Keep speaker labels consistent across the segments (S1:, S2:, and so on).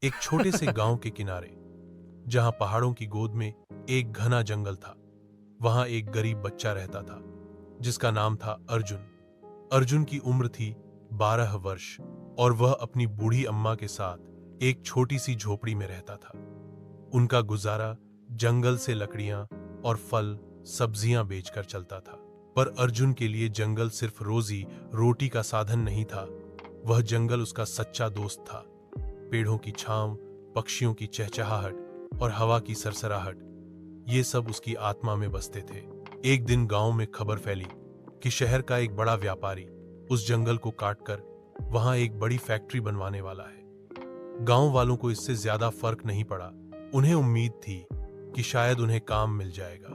S1: एक छोटे से गांव के किनारे, जहां पहाड़ों की गोद में एक घना जंगल था, वहां एक गरीब बच्चा रहता था जिसका नाम था अर्जुन। अर्जुन की उम्र थी 12 वर्ष और वह अपनी बूढ़ी अम्मा के साथ एक छोटी सी झोपड़ी में रहता था। उनका गुजारा जंगल से लकड़ियां और फल सब्जियां बेचकर चलता था। पर अर्जुन के लिए जंगल सिर्फ रोजी रोटी का साधन नहीं था, वह जंगल उसका सच्चा दोस्त था। पेड़ों की छांव, पक्षियों की चहचहाहट और हवा की सरसराहट, ये सब उसकी आत्मा में बसते थे। एक दिन गांव में खबर फैली कि शहर का एक बड़ा व्यापारी उस जंगल को काटकर वहां एक बड़ी फैक्ट्री बनवाने वाला है। गांव वालों को इससे ज्यादा फर्क नहीं पड़ा। उन्हें उम्मीद थी कि शायद उन्हें काम मिल जाएगा,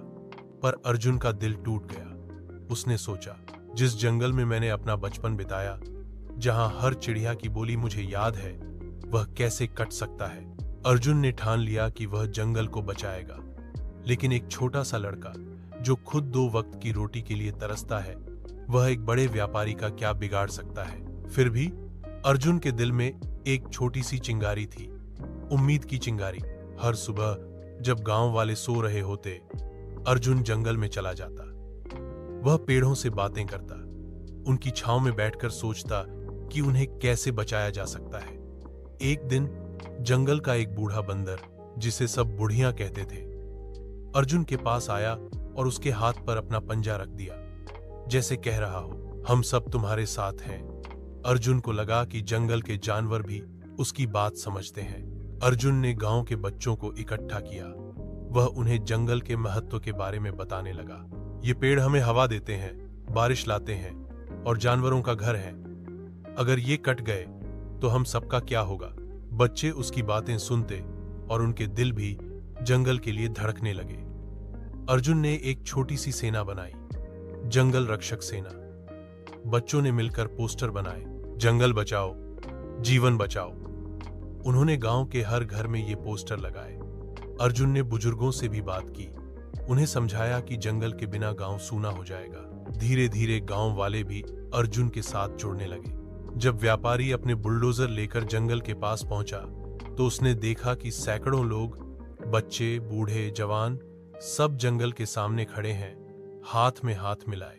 S1: पर अर्जुन का दिल टूट गया। उसने सोचा, जिस जंगल में मैंने अपना बचपन बिताया, जहां हर चिड़िया की बोली मुझे याद है, वह कैसे कट सकता है। अर्जुन ने ठान लिया कि वह जंगल को बचाएगा। लेकिन एक छोटा सा लड़का जो खुद 2 वक्त की रोटी के लिए तरसता है, वह एक बड़े व्यापारी का क्या बिगाड़ सकता है। फिर भी अर्जुन के दिल में एक छोटी सी चिंगारी थी, उम्मीद की चिंगारी। हर सुबह जब गांव वाले सो रहे होते, अर्जुन जंगल में चला जाता। वह पेड़ों से बातें करता, उनकी छांव में बैठकर सोचता कि उन्हें कैसे बचाया जा सकता है। एक दिन जंगल का एक बूढ़ा बंदर, जिसे सब बुढ़ियां कहते थे, अर्जुन के पास आया और उसके हाथ पर अपना पंजा रख दिया, जैसे कह रहा हो, हम सब तुम्हारे साथ हैं। अर्जुन को लगा कि जंगल के जानवर भी उसकी बात समझते हैं। अर्जुन ने गांव के बच्चों को इकट्ठा किया। वह उन्हें जंगल के महत्व के बारे में बताने लगा। ये पेड़ हमें हवा देते हैं, बारिश लाते हैं और जानवरों का घर है। अगर ये कट गए तो हम सबका क्या होगा। बच्चे उसकी बातें सुनते और उनके दिल भी जंगल के लिए धड़कने लगे। अर्जुन ने एक छोटी सी सेना बनाई, जंगल रक्षक सेना। बच्चों ने मिलकर पोस्टर बनाए, जंगल बचाओ, जीवन बचाओ। उन्होंने गांव के हर घर में ये पोस्टर लगाए। अर्जुन ने बुजुर्गों से भी बात की, उन्हें समझाया कि जंगल के बिना गांव सूना हो जाएगा। धीरे धीरे गांव वाले भी अर्जुन के साथ जुड़ने लगे। जब व्यापारी अपने बुलडोजर लेकर जंगल के पास पहुंचा, तो उसने देखा कि सैकड़ों लोग, बच्चे, बूढ़े, जवान, सब जंगल के सामने खड़े हैं, हाथ में हाथ मिलाए।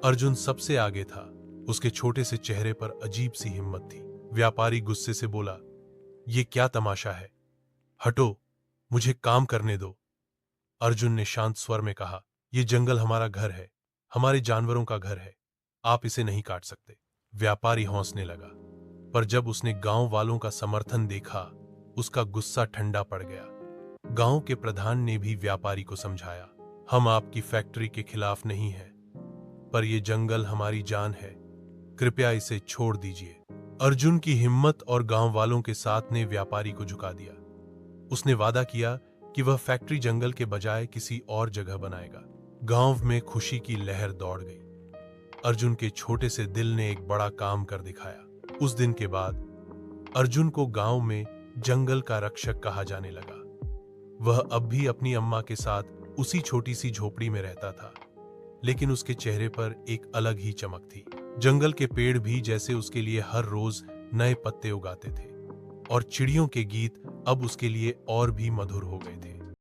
S1: अर्जुन सबसे आगे था। उसके छोटे से चेहरे पर अजीब सी हिम्मत थी। व्यापारी गुस्से से बोला, ये क्या तमाशा है? हटो, मुझे काम करने दो। अर्जुन ने शांत स्वर में कहा, यह जंगल हमारा घर है, हमारे जानवरों का घर है, आप इसे नहीं काट सकते। व्यापारी हौंसने लगा, पर जब उसने गांव वालों का समर्थन देखा, उसका गुस्सा ठंडा पड़ गया। गांव के प्रधान ने भी व्यापारी को समझाया, हम आपकी फैक्ट्री के खिलाफ नहीं हैं, पर यह जंगल हमारी जान है, कृपया इसे छोड़ दीजिए। अर्जुन की हिम्मत और गांव वालों के साथ ने व्यापारी को झुका दिया। उसने वादा किया कि वह फैक्ट्री जंगल के बजाय किसी और जगह बनाएगा। गांव में खुशी की लहर दौड़ गई। अर्जुन के छोटे से दिल ने एक बड़ा काम कर दिखाया। उस दिन के बाद अर्जुन को गांव में जंगल का रक्षक कहा जाने लगा। वह अब भी अपनी अम्मा के साथ उसी छोटी सी झोपड़ी में रहता था, लेकिन उसके चेहरे पर एक अलग ही चमक थी। जंगल के पेड़ भी जैसे उसके लिए हर रोज नए पत्ते उगाते थे और चिड़ियों के गीत अब उसके लिए और भी मधुर हो गए थे।